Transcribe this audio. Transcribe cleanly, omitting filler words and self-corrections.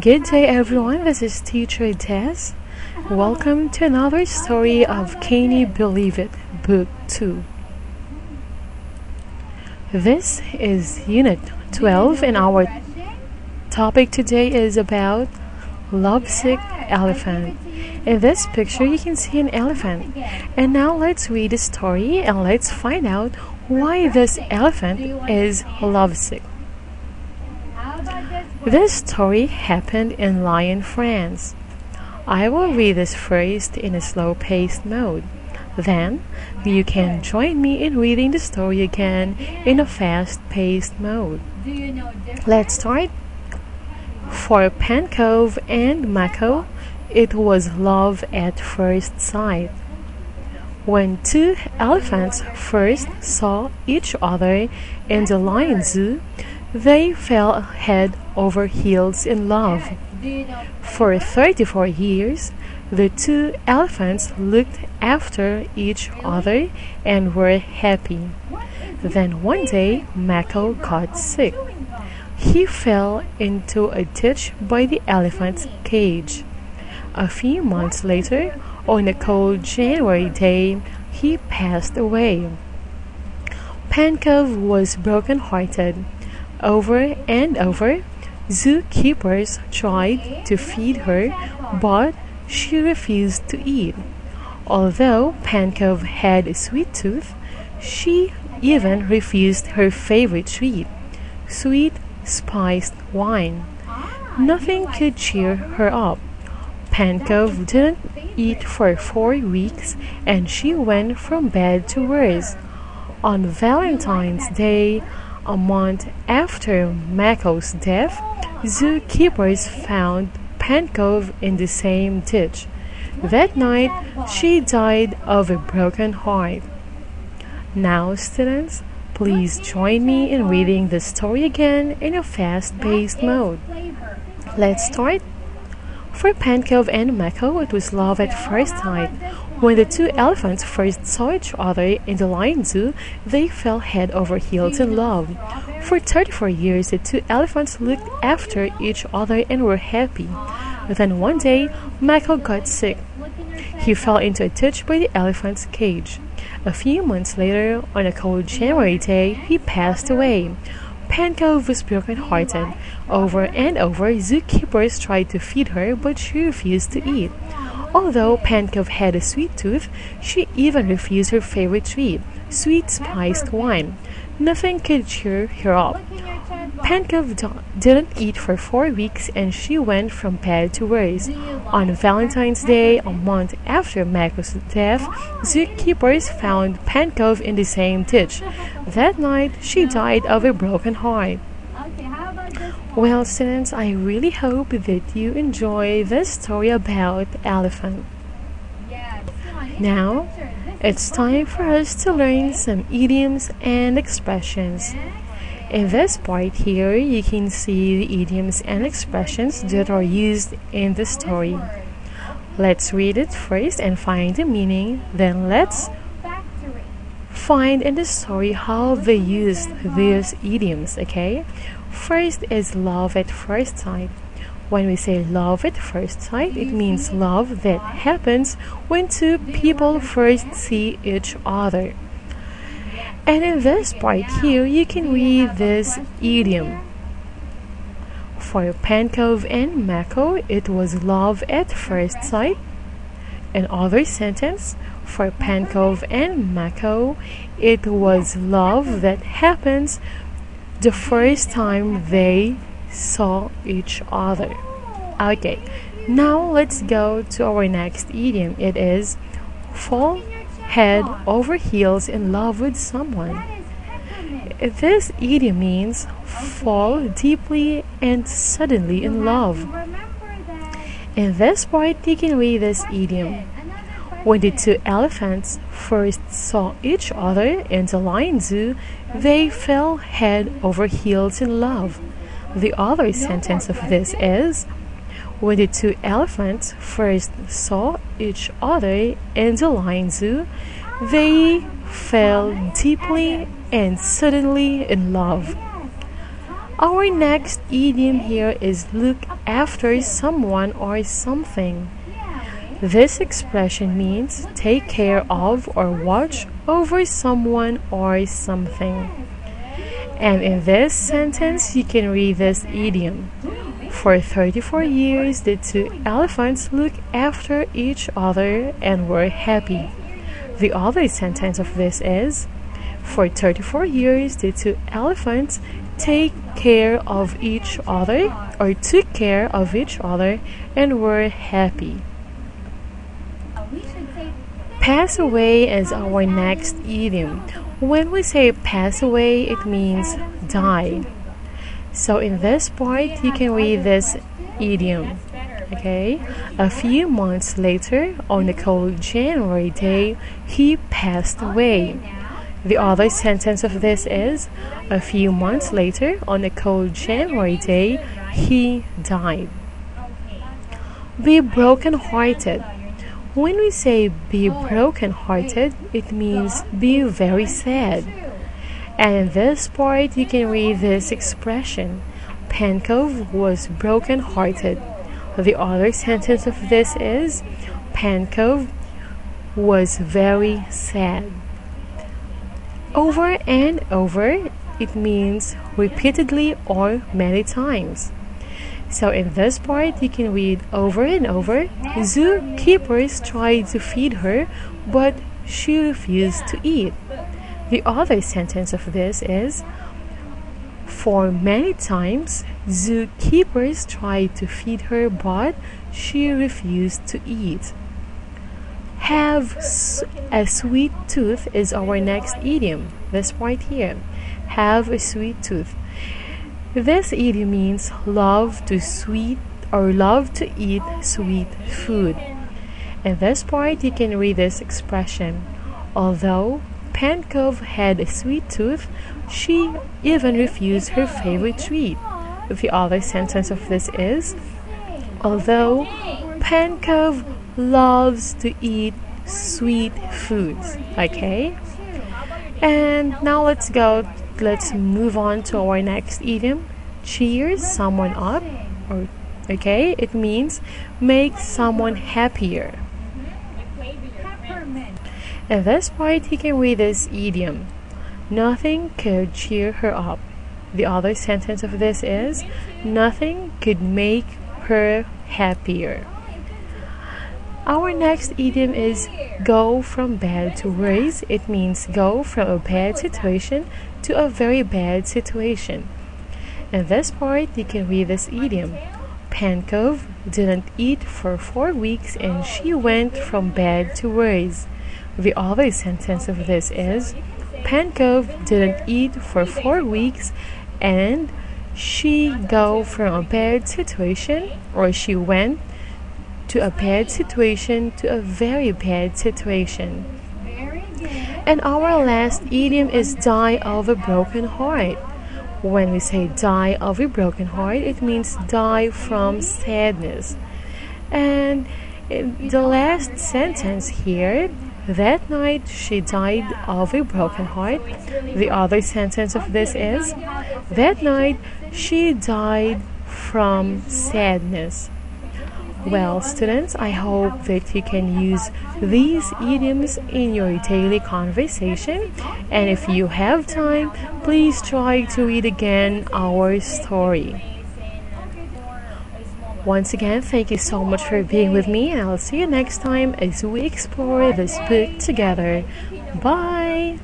Good day, everyone. This is Teacher Des. Welcome to another story of Can You Believe It, Book 2. This is Unit 12, and our topic today is about lovesick elephant. In this picture, you can see an elephant. And now let's read the story and let's find out why this elephant is lovesick. This story happened in Lyon, France. I will read this first in a slow-paced mode. Then, you can join me in reading the story again in a fast-paced mode. Let's start. For Pankov and Mako, it was love at first sight. When two elephants first saw each other in the lion zoo, they fell head over heels in love. For 34 years, the two elephants looked after each other and were happy. Then one day, Mako got sick. He fell into a ditch by the elephant's cage. A few months later, on a cold January day, he passed away. Pankov was broken-hearted. Over and over, zookeepers tried to feed her, but she refused to eat. Although Pankov had a sweet tooth, she even refused her favorite treat, sweet spiced wine. Nothing could cheer her up. Pankov didn't eat for 4 weeks, and she went from bad to worse. On Valentine's Day, a month after Mako's death, zookeepers found Pankov in the same ditch. That night, she died of a broken heart. Now, students, please join me in reading the story again in a fast-paced mode. Let's start. For Pankov and Mako, it was love at first sight. When the two elephants first saw each other in the lion zoo, they fell head over heels in love. For 34 years, the two elephants looked after each other and were happy. Then one day, Mako got sick. He fell into a ditch by the elephant's cage. A few months later, on a cold January day, he passed away. Pankov was broken-hearted. Over and over, zookeepers tried to feed her, but she refused to eat. Although Pankov had a sweet tooth, she even refused her favorite treat, sweet spiced wine. Nothing could cheer her up. Pankov didn't eat for 4 weeks, and she went from bad to worse. On Valentine's Day, a month after Mako's death, zookeepers found Pankov in the same ditch. That night, she died of a broken heart. Well, students, I really hope that you enjoy this story about elephant. Now, it's time for us to learn some idioms and expressions. In this part here, you can see the idioms and expressions that are used in the story. Let's read it first and find the meaning, then let's find in the story how they used these idioms, okay? First is love at first sight. When we say love at first sight, it means love that happens when two people first see each other. And in this part here, you can read this idiom. For Pankov and Mako, it was love at first sight. Another sentence. For Pankov and Mako, it was love that happens the first time they saw each other. Okay, now let's go to our next idiom. It is fall head over heels in love with someone. This idiom means fall deeply and suddenly in love. In this part, you can read this idiom. When the two elephants first saw each other in the lion zoo, they fell head over heels in love. The other sentence of this is, when the two elephants first saw each other in the lion zoo, they fell deeply and suddenly in love. Our next idiom here is look after someone or something. This expression means take care of or watch over someone or something. And in this sentence, you can read this idiom. For 34 years, the two elephants looked after each other and were happy. The other sentence of this is, for 34 years, the two elephants take care of each other or took care of each other and were happy. Pass away is our next idiom. When we say pass away, it means die. So in this part, you can read this idiom. Okay? A few months later, on a cold January day, he passed away. The other sentence of this is, a few months later, on a cold January day, he died. Be broken-hearted. When we say be broken-hearted, it means be very sad. And in this part, you can read this expression. Pankov was broken-hearted. The other sentence of this is, Pankov was very sad. Over and over, it means repeatedly or many times. So in this part, you can read over and over. Zookeepers tried to feed her, but she refused to eat. The other sentence of this is, for many times, zookeepers tried to feed her, but she refused to eat. Have a sweet tooth is our next idiom. This part here. Have a sweet tooth. This idiom means love to eat sweet food. In this part, you can read this expression. Although Pankov had a sweet tooth, she even refused her favorite treat. The other sentence of this is, although Pankov loves to eat sweet foods. Okay? And now let's move on to our next idiom. Cheer someone up. Okay? It means make someone happier. In this part, you can read this idiom. Nothing could cheer her up. The other sentence of this is, nothing could make her happier. Our next idiom is go from bad to worse. It means go from a bad situation to a very bad situation. In this part, you can read this idiom. Pankov didn't eat for 4 weeks and she went from bad to worse. The other sentence of this is, Pankov didn't eat for 4 weeks and she go from a bad situation, or she went to a bad situation to a very bad situation. And our last idiom is die of a broken heart. When we say die of a broken heart, it means die from sadness. And in the last sentence here, that night she died of a broken heart. The other sentence of this is, that night she died from sadness. Well, students, I hope that you can use these idioms in your daily conversation. And if you have time, please try to read again our story. Once again, thank you so much for being with me, and I'll see you next time as we explore this book together. Bye!